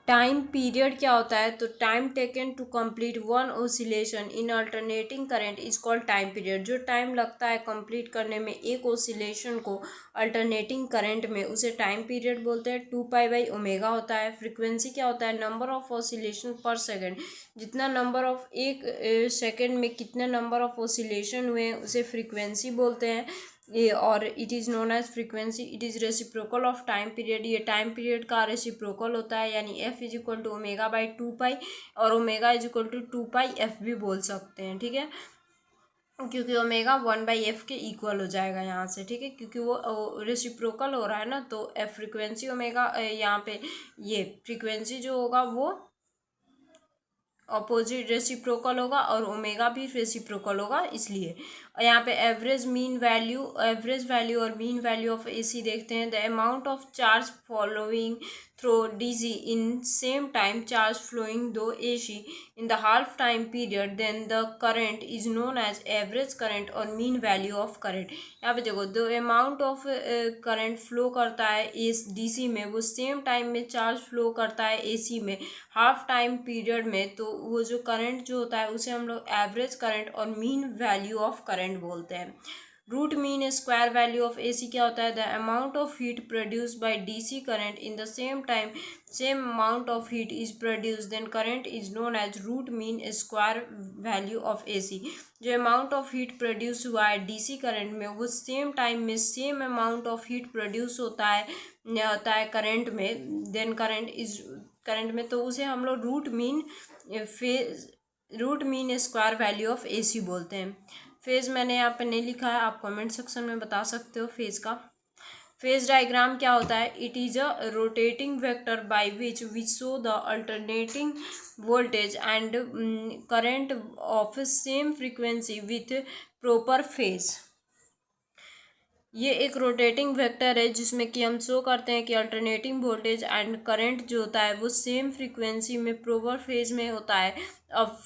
Time period क्या होता है, तो time taken to complete one oscillation in alternating current is called time period. जो टाइम लगता है कंप्लीट करने में एक ओसिलेशन को अल्टरनेटिंग करंट में, उसे टाइम पीरियड बोलते हैं। 2 पाई/ओमेगा होता है। फ्रीक्वेंसी क्या होता है, नंबर ऑफ ऑसिलेशन पर सेकेंड। जितना नंबर ऑफ एक सेकेंड में कितने नंबर ऑफ ऑसिलेशन हुए उसे फ्रीक्वेंसी बोलते हैं। ये और it is known as frequency. It is reciprocal of time period. ये टाइम पीरियड का रेसिप्रोकल होता है, यानी F=ω/2 पाई और ω=2 पाई f भी बोल सकते हैं, ठीक है, क्योंकि ओमेगा 1/f के इक्वल हो जाएगा यहाँ से, ठीक है, क्योंकि वो रेसिप्रोकल हो रहा है ना, तो एफ फ्रीक्वेंसी ओमेगा यहाँ पे ये फ्रीक्वेंसी जो होगा वो अपोजिट रेसिप्रोकल होगा और ओमेगा भी रेसिप्रोकल होगा, इसलिए। और यहाँ पे एवरेज वैल्यू और मीन वैल्यू ऑफ एसी देखते हैं। The amount of charge flowing through DC in same time charge flowing to AC in the half time period, then the current is known as average current और mean value of current. यहाँ पे देखो, the amount of current flow करता है as DC में, वो same time में charge flow करता है एसी में हाफ टाइम पीरियड में, तो वो जो करंट जो होता है उसे हम लोग एवरेज करंट और मीन वैल्यू ऑफ करंट बोलते हैं। Root mean square value of AC क्या होता है, the amount of heat produce by DC current in the same time same amount of heat is produce, then current is known as root mean square value of AC. जो amount of heat produce हुआ है DC current में, वो same time में same amount of heat produce होता है current में, then current में, तो उसे हम लोग root mean square value of AC बोलते हैं। फेज मैंने यहाँ पे नहीं लिखा है, आप कमेंट सेक्शन में बता सकते हो फेज का। फेज डायग्राम क्या होता है, it is a rotating vector by which we show the alternating voltage and current of same frequency with proper phase. ये एक रोटेटिंग वेक्टर है जिसमें कि हम शो करते हैं कि अल्टरनेटिंग वोल्टेज एंड करंट जो होता है वो सेम फ्रीक्वेंसी में प्रॉपर फेज में होता है। अब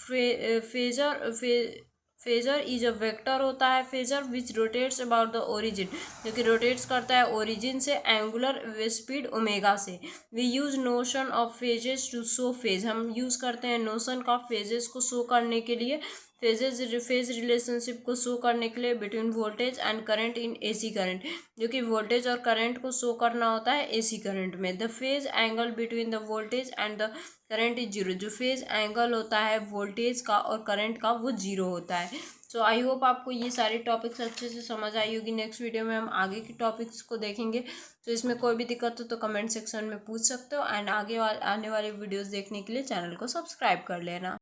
फेजर इज अ वेक्टर होता है, phasor which rotates about the origin, जो कि रोटेट्स करता है ओरिजिन से एंगुलर स्पीड ओमेगा से। We use notion of phases to show phase, हम यूज करते हैं नोशन का फेजेस को शो करने के लिए, फेज रिलेशनशिप को शो करने के लिए between voltage and current in AC current, जो कि वोल्टेज और करंट को शो करना होता है एसी करंट में। The phase angle between the voltage and the current is zero, जो फेज एंगल होता है वोल्टेज का और करंट का वो जीरो होता है। सो आई होप आपको ये सारे टॉपिक्स अच्छे से समझ आई होगी। नेक्स्ट वीडियो में हम आगे के टॉपिक्स को देखेंगे, तो इसमें कोई भी दिक्कत हो तो कमेंट सेक्शन में पूछ सकते हो, एंड आने वाले वीडियोस देखने के लिए चैनल को सब्सक्राइब कर लेना।